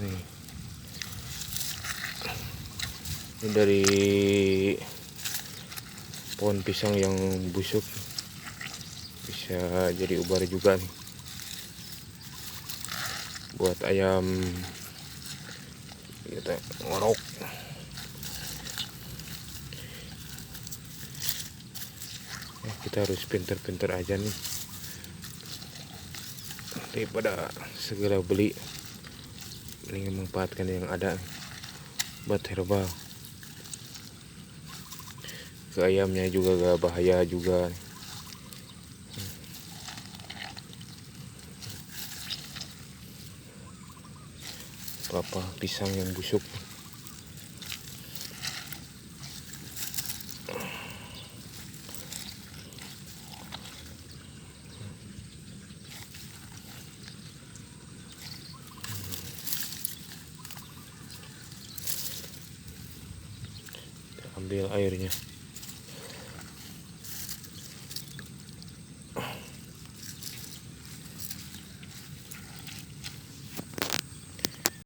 Nih. Ini dari pohon pisang yang busuk, bisa jadi ubar juga nih buat ayam kita ngorok. Kita harus pinter-pinter aja nih daripada segera beli, mending memanfaatkan yang ada buat herbal. Ke ayamnya juga gak bahaya juga. Kelapa pisang yang busuk. Ambil airnya.